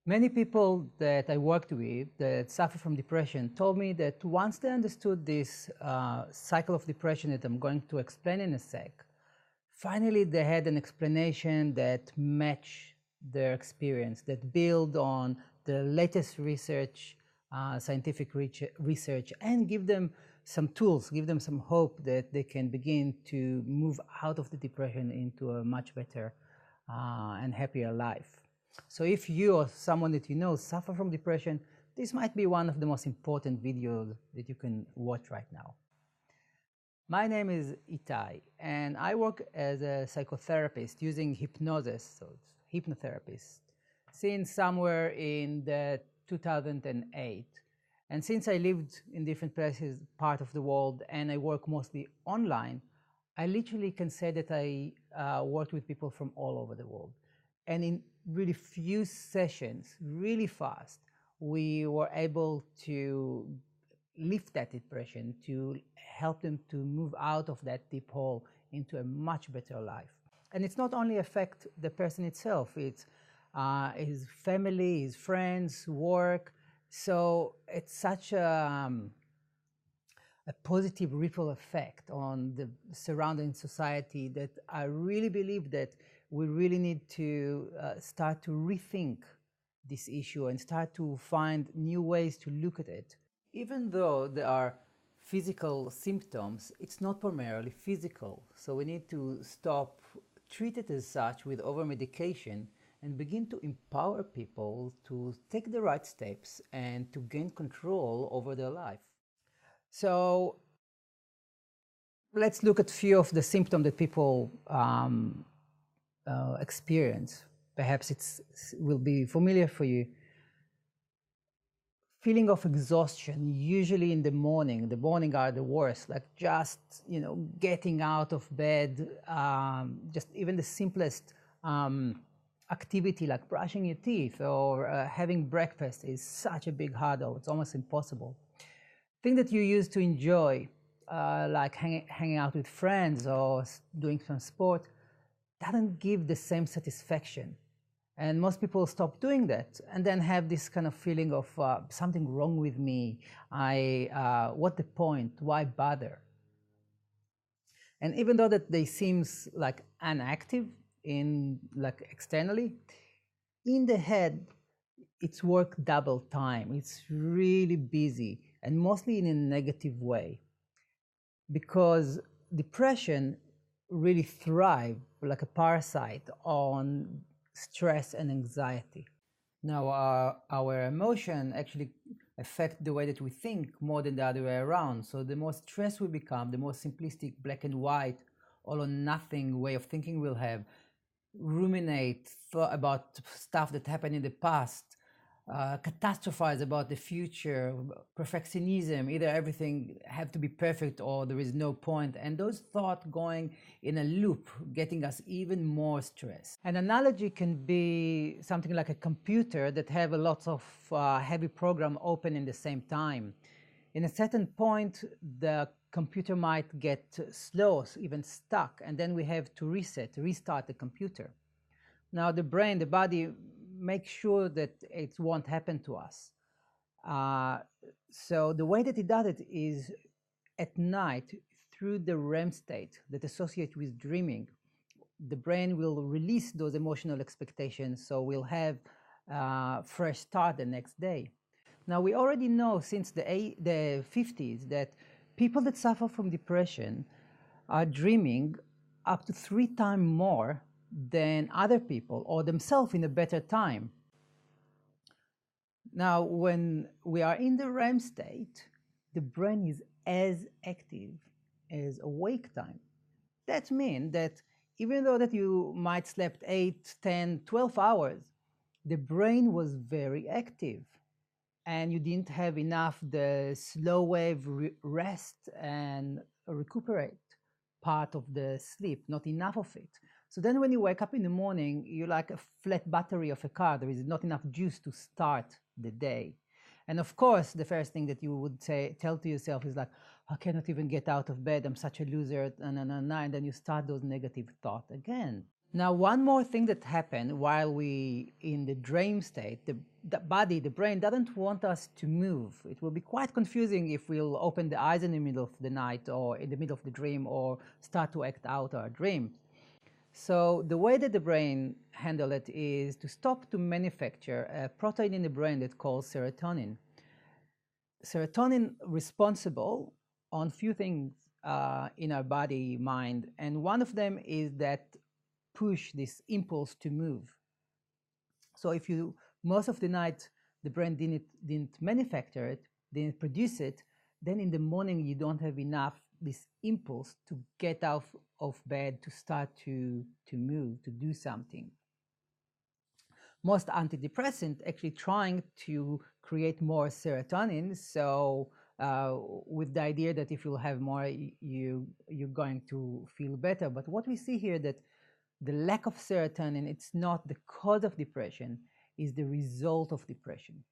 Many people that I worked with that suffer from depression told me that once they understood this cycle of depression that I'm going to explain in a sec, finally they had an explanation that matched their experience, that build on the latest research, scientific research, and give them some tools, give them some hope that they can begin to move out of the depression into a much better and happier life. So if you or someone that you know suffer from depression, this might be one of the most important videos that you can watch right now. My name is Itai, and I work as a psychotherapist using hypnosis, so it's hypnotherapist, since somewhere in the 2008. And since I lived in different places, part of the world, and I work mostly online, I literally can say that I worked with people from all over the world. And in really few sessions, really fast, we were able to lift that depression, to help them to move out of that deep hole into a much better life. And it's not only affect the person itself, it's his family, his friends, work. So it's such a positive ripple effect on the surrounding society that I really believe that we really need to start to rethink this issue and start to find new ways to look at it. Even though there are physical symptoms, it's not primarily physical. So we need to stop, treat it as such with over-medication and begin to empower people to take the right steps and to gain control over their life. So let's look at a few of the symptoms that people experience. Perhaps it will be familiar for you. Feeling of exhaustion, usually in the morning. The morning are the worst, like just, getting out of bed, just even the simplest activity like brushing your teeth or having breakfast is such a big hurdle. It's almost impossible. Thing that you used to enjoy, like hanging out with friends or doing some sport, doesn't give the same satisfaction. And most people stop doing that and then have this kind of feeling of something wrong with me. What the point? Why bother? And even though that they seems like inactive externally, in the head, it's work double time. It's really busy and mostly in a negative way, because depression really thrives like a parasite on stress and anxiety. Now, our emotion actually affect the way that we think more than the other way around. So the more stressed we become, the more simplistic, black and white, all or nothing way of thinking we'll have, ruminate about stuff that happened in the past, catastrophize about the future, perfectionism, either everything have to be perfect or there is no point. And those thoughts going in a loop, getting us even more stressed. An analogy can be something like a computer that have a lot of heavy program open in the same time. In a certain point, the computer might get slow, even stuck, and then we have to restart the computer. Now the brain, the body, make sure that it won't happen to us. So the way that it does it is at night through the REM state that associates with dreaming. The brain will release those emotional expectations, so we'll have a fresh start the next day. Now we already know since the 50s that people that suffer from depression are dreaming up to 3 times more than other people or themselves in a better time. Now, when we are in the REM state, the brain is as active as awake time. That means that even though that you might slept 8, 10, 12 hours, the brain was very active and you didn't have enough the slow wave rest and recuperate part of the sleep, not enough of it. So then when you wake up in the morning, you're like a flat battery of a car. There is not enough juice to start the day. And of course, the first thing that you would tell to yourself is like, I cannot even get out of bed. I'm such a loser, and then you start those negative thoughts again. Now, one more thing that happened while we in the dream state, the body, the brain doesn't want us to move. It will be quite confusing if we'll open the eyes in the middle of the night or in the middle of the dream or start to act out our dream. So the way that the brain handle it is to stop to manufacture a protein in the brain that calls serotonin. Serotonin responsible on few things in our body, mind, and one of them is that push, this impulse to move. So if you most of the night the brain didn't manufacture it, didn't produce it, then in the morning you don't have enough this impulse to get out of bed, to start to move, to do something. Most antidepressants actually trying to create more serotonin, so with the idea that if you have more, you're going to feel better. But what we see here that the lack of serotonin, it's not the cause of depression, is the result of depression.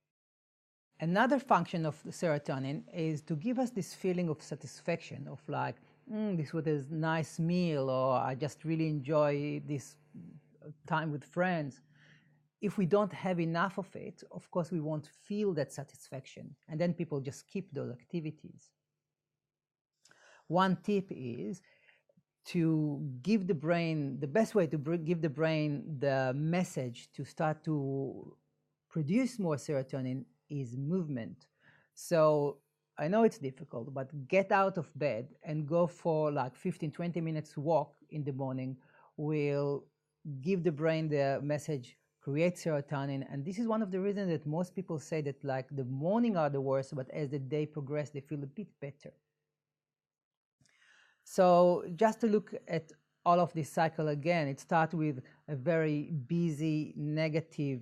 Another function of the serotonin is to give us this feeling of satisfaction, of like, this was a nice meal, or I just really enjoy this time with friends. If we don't have enough of it, of course, we won't feel that satisfaction. And then people just skip those activities. One tip is to give the brain, the best way to give the brain the message to start to produce more serotonin is movement. So I know it's difficult, but get out of bed and go for like 15-20 minutes walk in the morning will give the brain the message, create serotonin. And this is one of the reasons that most people say that like the morning are the worst, but as the day progresses, they feel a bit better. So just to look at all of this cycle again, it starts with a very busy, negative,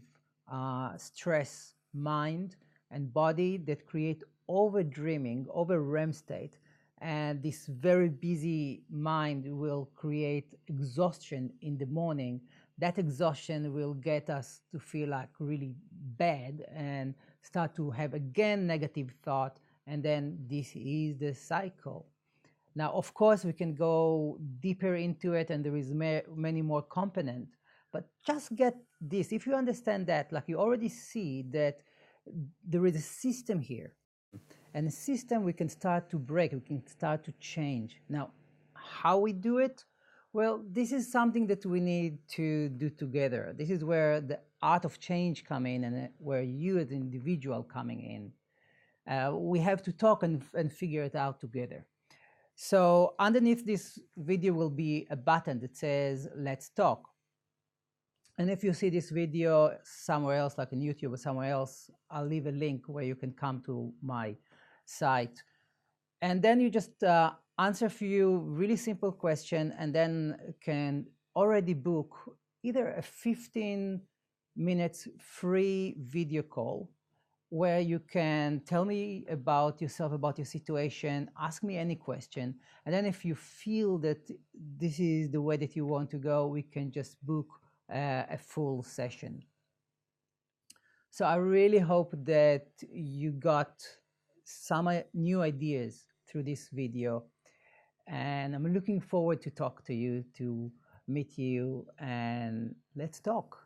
stress mind and body that create over dreaming, over REM state. And this very busy mind will create exhaustion in the morning. That exhaustion will get us to feel like really bad and start to have again negative thought. And then this is the cycle. Now, of course, we can go deeper into it and there is many more components, but just get this. If you understand that, like you already see that there is a system here, and a system we can start to break, we can start to change. Now, how we do it? Well, this is something that we need to do together. This is where the art of change come in and where you as an individual coming in. We have to talk and figure it out together. So underneath this video will be a button that says, let's talk. And if you see this video somewhere else, like in YouTube or somewhere else, I'll leave a link where you can come to my site. And then you just answer a few really simple questions and then can already book either a 15 minutes free video call where you can tell me about yourself, about your situation, ask me any question. And then if you feel that this is the way that you want to go, we can just book a full session. So I really hope that you got some new ideas through this video. And I'm looking forward to talk to you, to meet you, and let's talk.